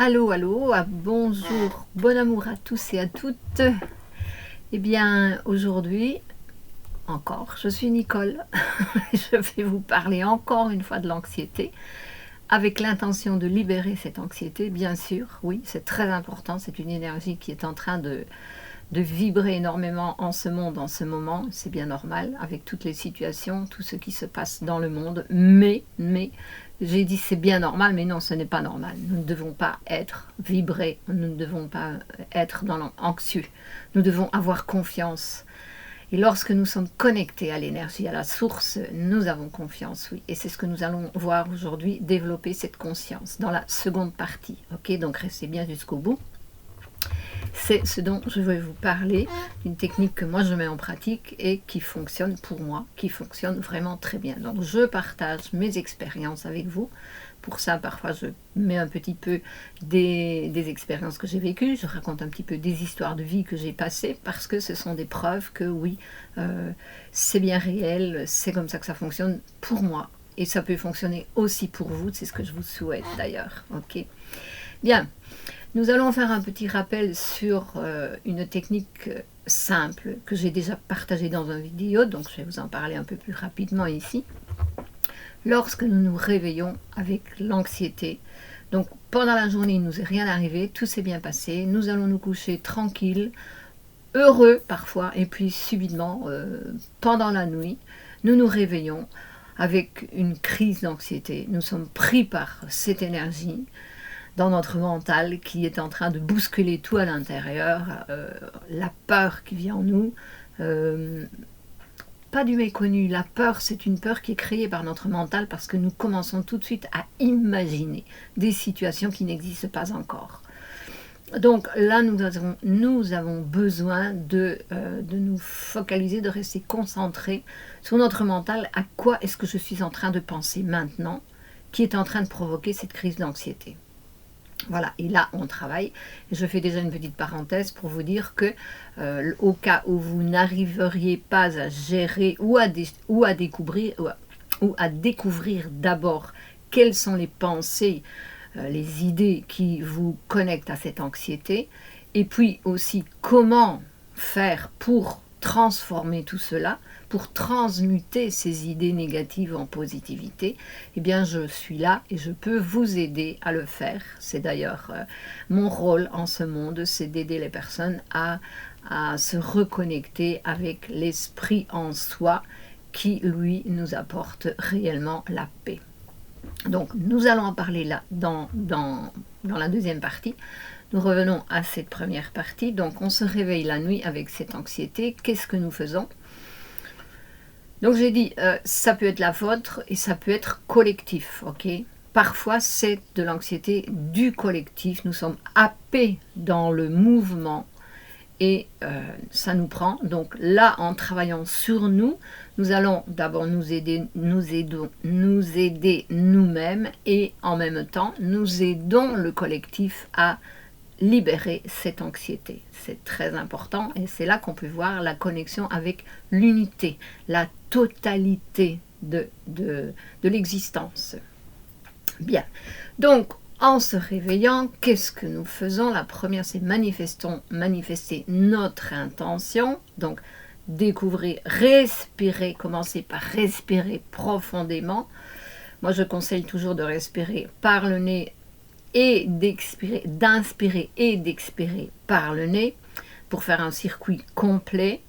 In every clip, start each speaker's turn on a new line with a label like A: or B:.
A: Allô, allô, bonjour, bon amour à tous et à toutes. Eh bien, aujourd'hui, encore, je suis Nicole. Je vais vous parler encore une fois de l'anxiété, avec l'intention de libérer cette anxiété, bien sûr. Oui, c'est très important, c'est une énergie qui est en train de vibrer énormément en ce monde, en ce moment. C'est bien normal, avec toutes les situations, tout ce qui se passe dans le monde. Mais, j'ai dit c'est bien normal, mais non, ce n'est pas normal. Nous ne devons pas être vibrés, nous ne devons pas être dans l'anxieux. Nous devons avoir confiance. Et lorsque nous sommes connectés à l'énergie, à la source, nous avons confiance, oui. Et c'est ce que nous allons voir aujourd'hui, développer cette conscience dans la seconde partie. Ok, donc restez bien jusqu'au bout. C'est ce dont je vais vous parler, une technique que moi je mets en pratique et qui fonctionne pour moi, qui fonctionne vraiment très bien. Donc je partage mes expériences avec vous. Pour ça, parfois je mets un petit peu des expériences que j'ai vécues, je raconte un petit peu des histoires de vie que j'ai passées, parce que ce sont des preuves que oui, c'est bien réel, c'est comme ça que ça fonctionne pour moi. Et ça peut fonctionner aussi pour vous, c'est ce que je vous souhaite d'ailleurs. Ok. Bien. Nous allons faire un petit rappel sur une technique simple que j'ai déjà partagée dans une vidéo, donc je vais vous en parler un peu plus rapidement ici. Lorsque nous nous réveillons avec l'anxiété, donc pendant la journée il ne nous est rien arrivé, tout s'est bien passé, nous allons nous coucher tranquilles, heureux parfois, et puis subitement, pendant la nuit, nous nous réveillons avec une crise d'anxiété. Nous sommes pris par cette énergie dans notre mental qui est en train de bousculer tout à l'intérieur, la peur qui vient en nous, pas du méconnu, la peur c'est une peur qui est créée par notre mental parce que nous commençons tout de suite à imaginer des situations qui n'existent pas encore. Donc là nous avons besoin de nous focaliser, de rester concentrés sur notre mental, à quoi est-ce que je suis en train de penser maintenant, qui est en train de provoquer cette crise d'anxiété. Voilà, et là on travaille. Je fais déjà une petite parenthèse pour vous dire que au cas où vous n'arriveriez pas à gérer ou à découvrir d'abord quelles sont les pensées, les idées qui vous connectent à cette anxiété, et puis aussi comment faire pour transformer tout cela, pour transmuter ces idées négatives en positivité, eh bien je suis là et je peux vous aider à le faire. C'est d'ailleurs mon rôle en ce monde, c'est d'aider les personnes à se reconnecter avec l'esprit en soi qui, lui, nous apporte réellement la paix. Donc nous allons en parler là dans la deuxième partie. Nous revenons à cette première partie. Donc on se réveille la nuit avec cette anxiété. Qu'est-ce que nous faisons? Donc j'ai dit, ça peut être la vôtre et ça peut être collectif, ok? Parfois c'est de l'anxiété du collectif. Nous sommes happés dans le mouvement et ça nous prend. Donc là, en travaillant sur nous, nous allons d'abord nous aider nous-mêmes et en même temps, nous aidons le collectif à libérer cette anxiété. C'est très important et c'est là qu'on peut voir la connexion avec l'unité, la totalité de l'existence. Bien, donc en se réveillant, qu'est-ce que nous faisons? La première, c'est manifester notre intention, donc découvrir, respirer, commencer par respirer profondément. Moi, je conseille toujours de respirer par le nez et d'inspirer et d'expirer par le nez pour faire un circuit complet.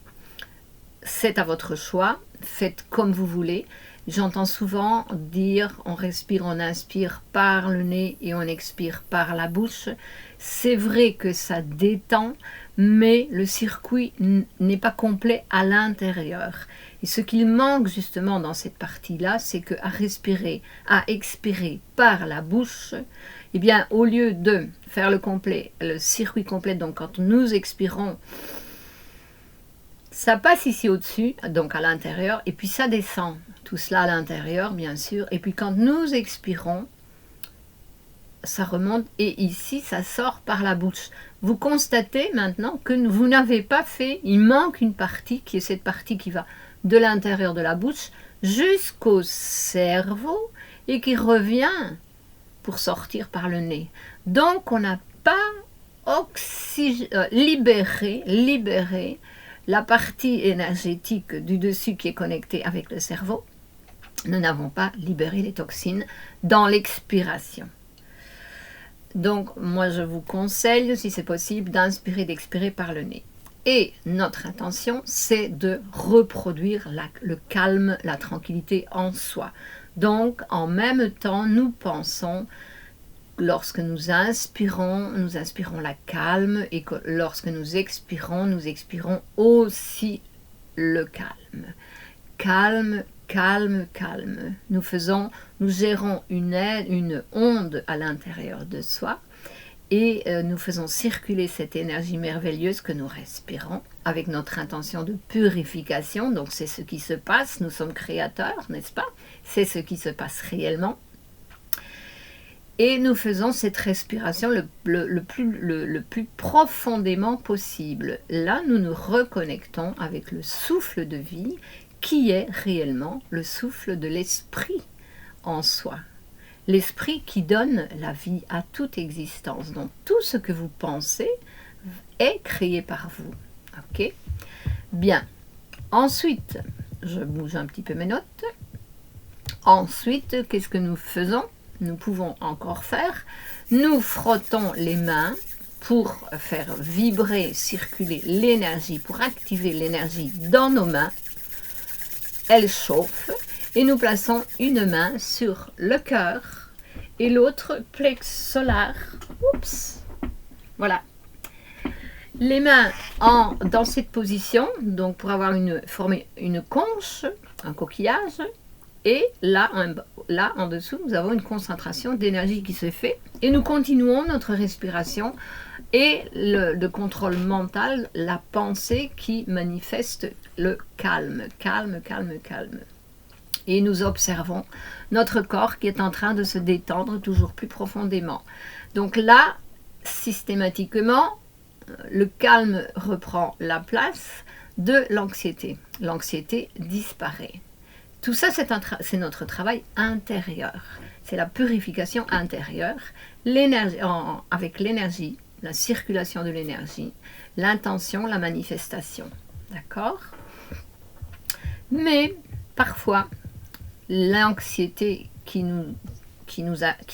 A: C'est à votre choix, faites comme vous voulez. J'entends souvent dire on respire, on inspire par le nez et on expire par la bouche. C'est vrai que ça détend, mais le circuit n'est pas complet à l'intérieur. Et ce qu'il manque justement dans cette partie-là, c'est qu'à respirer, à expirer par la bouche, eh bien, au lieu de faire le circuit complet, donc quand nous expirons, ça passe ici au-dessus, donc à l'intérieur, et puis ça descend, tout cela à l'intérieur, bien sûr. Et puis quand nous expirons, ça remonte, et ici, ça sort par la bouche. Vous constatez maintenant que vous n'avez pas fait, il manque une partie, qui est cette partie qui va de l'intérieur de la bouche jusqu'au cerveau, et qui revient pour sortir par le nez. Donc on n'a pas libéré la partie énergétique du dessus qui est connectée avec le cerveau. Nous n'avons pas libéré les toxines dans l'expiration. Donc moi je vous conseille, si c'est possible, d'inspirer, d'expirer par le nez. Et notre intention, c'est de reproduire le calme, la tranquillité en soi. Donc, en même temps, nous pensons, lorsque nous inspirons la calme, et que lorsque nous expirons aussi le calme. Calme, calme, calme. Nous gérons une onde à l'intérieur de soi, et nous faisons circuler cette énergie merveilleuse que nous respirons avec notre intention de purification. Donc c'est ce qui se passe, nous sommes créateurs, n'est-ce pas? C'est ce qui se passe réellement. Et nous faisons cette respiration le plus profondément possible. Là, nous nous reconnectons avec le souffle de vie qui est réellement le souffle de l'esprit en soi. L'esprit qui donne la vie à toute existence. Donc tout ce que vous pensez est créé par vous. Ok? Bien. Ensuite, je bouge un petit peu mes notes. Ensuite, qu'est-ce que nous faisons? Nous pouvons encore faire. Nous frottons les mains pour faire vibrer, circuler l'énergie, pour activer l'énergie dans nos mains. Elle chauffe. Et nous plaçons une main sur le cœur et l'autre plexus solaire. Oups. Voilà. Les mains dans cette position, donc pour avoir former une conche, un coquillage. Et là en dessous, nous avons une concentration d'énergie qui se fait. Et nous continuons notre respiration et le contrôle mental, la pensée qui manifeste le calme. Calme, calme, calme. Et nous observons notre corps qui est en train de se détendre toujours plus profondément. Donc là, systématiquement, le calme reprend la place de l'anxiété. L'anxiété disparaît. Tout ça, c'est notre travail intérieur. C'est la purification intérieure, avec l'énergie, la circulation de l'énergie, l'intention, la manifestation. D'accord? Mais parfois, l'anxiété qui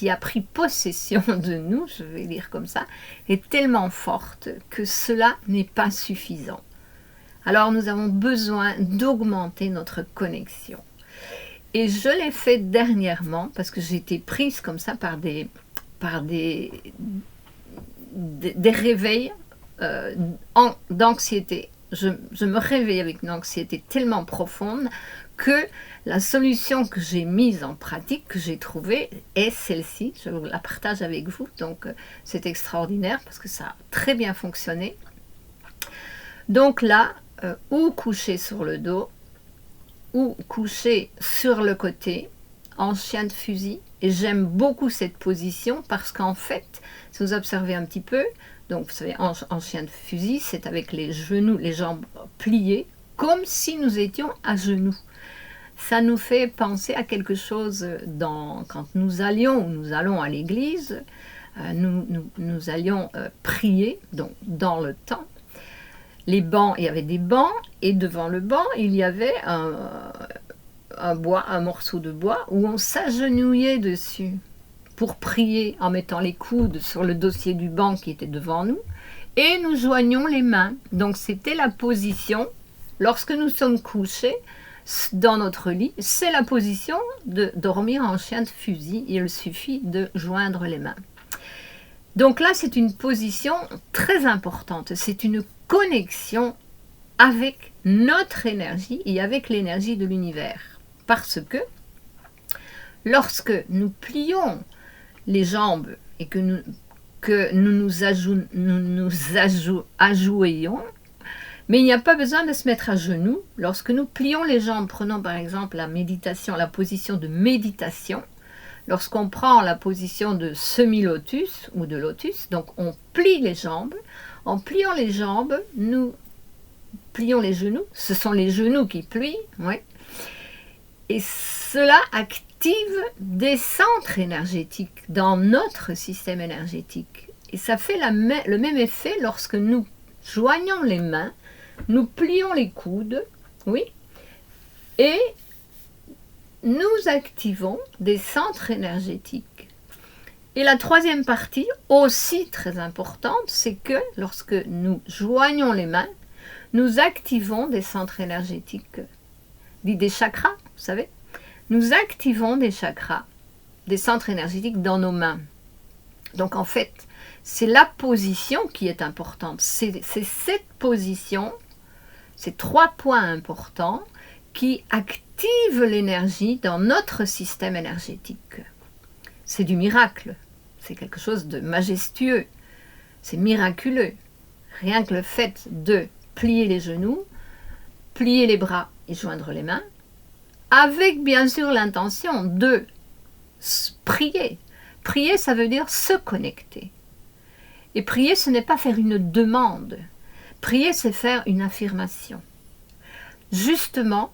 A: a pris possession de nous, je vais dire comme ça, est tellement forte que cela n'est pas suffisant. Alors nous avons besoin d'augmenter notre connexion. Et je l'ai fait dernièrement parce que j'ai été prise comme ça par des réveils d'anxiété. Je me réveille avec une anxiété tellement profonde que la solution que j'ai mise en pratique, que j'ai trouvée, est celle-ci. Je la partage avec vous, donc c'est extraordinaire parce que ça a très bien fonctionné. Donc là, ou coucher sur le dos, ou coucher sur le côté, en chien de fusil. Et j'aime beaucoup cette position parce qu'en fait, si vous observez un petit peu, donc vous savez, en chien de fusil, c'est avec les genoux, les jambes pliées, comme si nous étions à genoux. Ça nous fait penser à quelque chose quand nous allons à l'église, nous allions prier, donc dans le temps. Les bancs, il y avait des bancs, et devant le banc, il y avait un morceau de bois où on s'agenouillait dessus pour prier en mettant les coudes sur le dossier du banc qui était devant nous, et nous joignions les mains. Donc c'était la position, lorsque nous sommes couchés dans notre lit, c'est la position de dormir en chien de fusil. Il suffit de joindre les mains. Donc là, c'est une position très importante. C'est une connexion avec notre énergie et avec l'énergie de l'univers. Parce que lorsque nous plions les jambes et que nous agenouillons, mais il n'y a pas besoin de se mettre à genoux. Lorsque nous plions les jambes, prenons par exemple la méditation, la position de méditation, lorsqu'on prend la position de semi-lotus ou de lotus, donc on plie les jambes. En pliant les jambes, nous plions les genoux. Ce sont les genoux qui plient, ouais. Et cela des centres énergétiques dans notre système énergétique. Et ça fait le même effet lorsque nous joignons les mains, nous plions les coudes, oui, et nous activons des centres énergétiques. Et la troisième partie, aussi très importante, c'est que lorsque nous joignons les mains, nous activons des centres énergétiques, des chakras, vous savez. Nous activons des chakras, des centres énergétiques dans nos mains. Donc en fait, c'est la position qui est importante. C'est cette position, ces 3 points importants qui activent l'énergie dans notre système énergétique. C'est du miracle. C'est quelque chose de majestueux. C'est miraculeux. Rien que le fait de plier les genoux, plier les bras et joindre les mains, avec bien sûr l'intention de prier. Prier, ça veut dire se connecter. Et prier, ce n'est pas faire une demande. Prier, c'est faire une affirmation. Justement,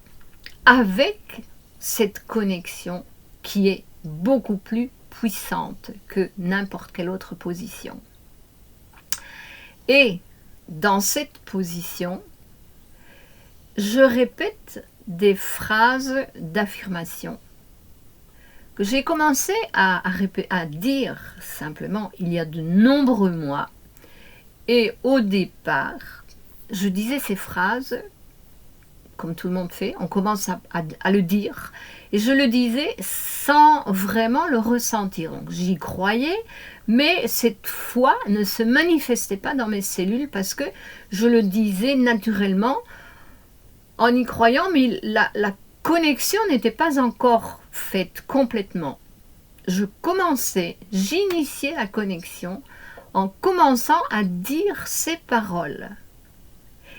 A: avec cette connexion qui est beaucoup plus puissante que n'importe quelle autre position. Et dans cette position, je répète des phrases d'affirmation que j'ai commencé à dire simplement il y a de nombreux mois. Et au départ, je disais ces phrases, comme tout le monde fait, on commence à le dire, et je le disais sans vraiment le ressentir. Donc j'y croyais, mais cette foi ne se manifestait pas dans mes cellules parce que je le disais naturellement, en y croyant, mais la connexion n'était pas encore faite complètement. J'initiais la connexion en commençant à dire ces paroles.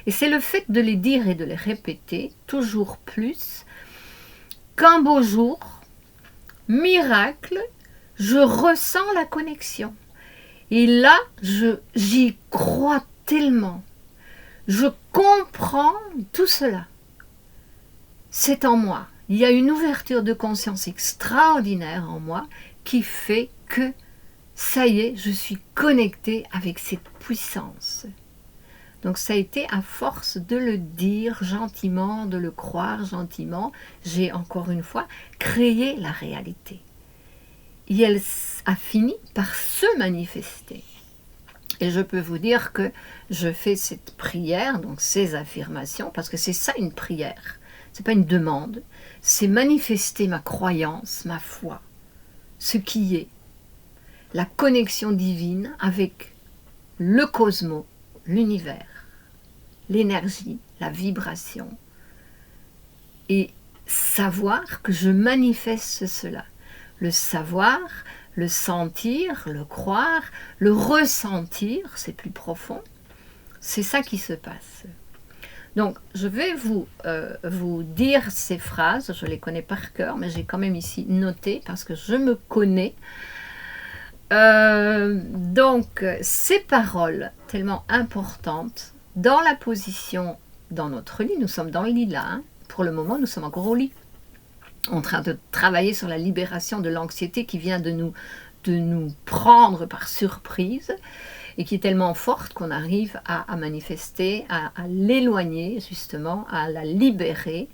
A: Et c'est le fait de les dire et de les répéter toujours plus qu'un beau jour, miracle, je ressens la connexion. Et là, j'y crois tellement. Je comprends tout cela. C'est en moi. Il y a une ouverture de conscience extraordinaire en moi qui fait que, ça y est, je suis connectée avec cette puissance. Donc ça a été à force de le dire gentiment, de le croire gentiment, j'ai encore une fois créé la réalité. Et elle a fini par se manifester. Et je peux vous dire que je fais cette prière, donc ces affirmations, parce que c'est ça une prière. Ce n'est pas une demande, c'est manifester ma croyance, ma foi, ce qui est la connexion divine avec le cosmos, l'univers, l'énergie, la vibration, et savoir que je manifeste cela. Le savoir, le sentir, le croire, le ressentir, c'est plus profond, c'est ça qui se passe. Donc, je vais vous dire ces phrases, je les connais par cœur, mais j'ai quand même ici noté parce que je me connais. Donc, ces paroles tellement importantes, dans la position, dans notre lit, nous sommes dans le lit là, hein, pour le moment nous sommes encore au lit, en train de travailler sur la libération de l'anxiété qui vient de nous prendre par surprise, et qui est tellement forte qu'on arrive à manifester, à l'éloigner justement, à la libérer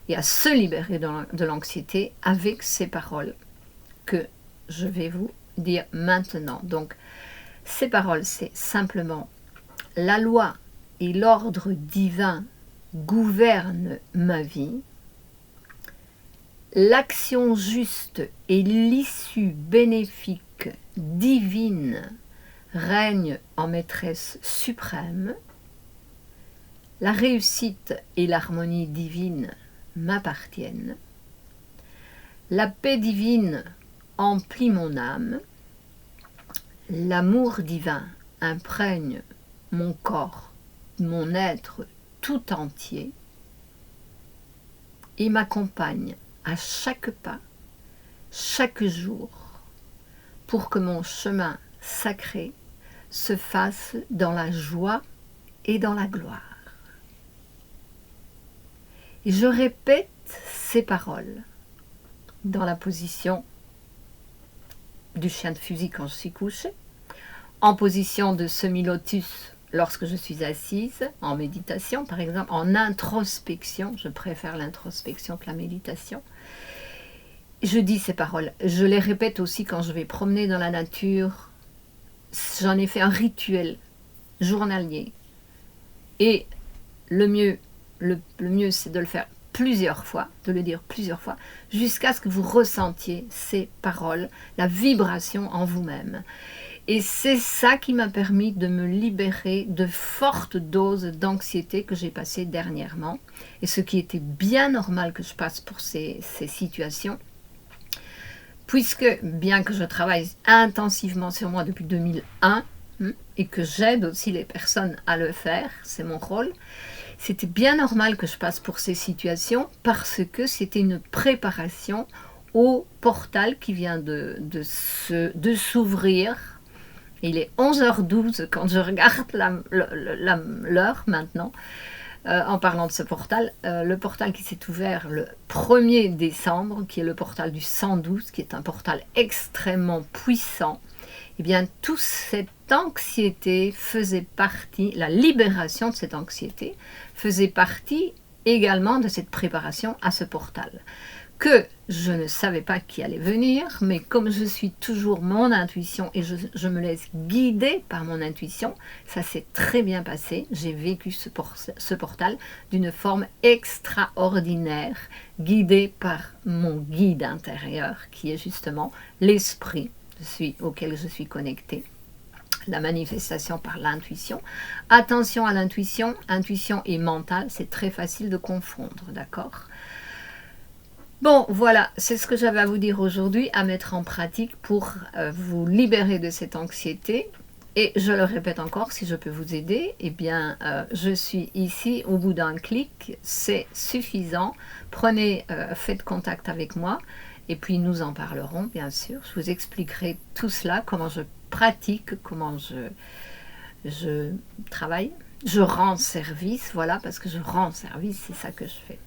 A: et à se libérer de l'anxiété avec ces paroles que je vais vous dire maintenant. Donc ces paroles, c'est simplement la loi et l'ordre divin gouvernent ma vie, l'action juste et l'issue bénéfique divine règne en maîtresse suprême, la réussite et l'harmonie divine m'appartiennent, la paix divine emplit mon âme, l'amour divin imprègne mon corps, mon être tout entier et m'accompagne à chaque pas, chaque jour, pour que mon chemin sacré se fasse dans la joie et dans la gloire. Et je répète ces paroles dans la position du chien de fusil quand je suis couchée, en position de semi-lotus lorsque je suis assise, en méditation par exemple, en introspection, je préfère l'introspection que la méditation. Je dis ces paroles, je les répète aussi quand je vais promener dans la nature, j'en ai fait un rituel journalier. Et le mieux c'est de le faire plusieurs fois, de le dire plusieurs fois, jusqu'à ce que vous ressentiez ces paroles, la vibration en vous-même. Et c'est ça qui m'a permis de me libérer de fortes doses d'anxiété que j'ai passées dernièrement. Et ce qui était bien normal que je passe pour ces situations, puisque bien que je travaille intensivement sur moi depuis 2001, et que j'aide aussi les personnes à le faire, c'est mon rôle, c'était bien normal que je passe pour ces situations parce que c'était une préparation au portal qui vient de s'ouvrir. Il est 11h12 quand je regarde l'heure maintenant, en parlant de ce portal. Le portal qui s'est ouvert le 1er décembre, qui est le portal du 112, qui est un portal extrêmement puissant. Eh bien, toute cette anxiété faisait partie, la libération de cette anxiété faisait partie également de cette préparation à ce portal. Que je ne savais pas qui allait venir, mais comme je suis toujours mon intuition et je me laisse guider par mon intuition, ça s'est très bien passé. J'ai vécu ce portal d'une forme extraordinaire, guidée par mon guide intérieur, qui est justement l'esprit auquel je suis connectée. La manifestation par l'intuition. Attention à l'intuition, intuition et mental, c'est très facile de confondre, d'accord ? Bon, voilà, c'est ce que j'avais à vous dire aujourd'hui, à mettre en pratique pour vous libérer de cette anxiété. Et je le répète encore, si je peux vous aider, eh bien, je suis ici au bout d'un clic, c'est suffisant. Faites contact avec moi et puis nous en parlerons, bien sûr. Je vous expliquerai tout cela, comment je pratique, comment je travaille. Je rends service, voilà, parce que je rends service, c'est ça que je fais.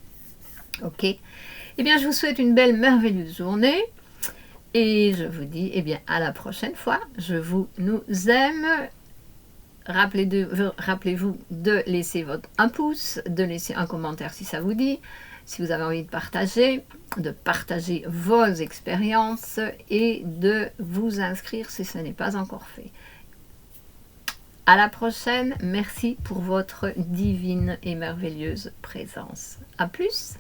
A: Ok ? Eh bien, je vous souhaite une belle, merveilleuse journée. Et je vous dis, eh bien, à la prochaine fois. Nous aime. Rappelez-vous de laisser un pouce, de laisser un commentaire si ça vous dit. Si vous avez envie de partager vos expériences et de vous inscrire si ce n'est pas encore fait. À la prochaine. Merci pour votre divine et merveilleuse présence. À plus.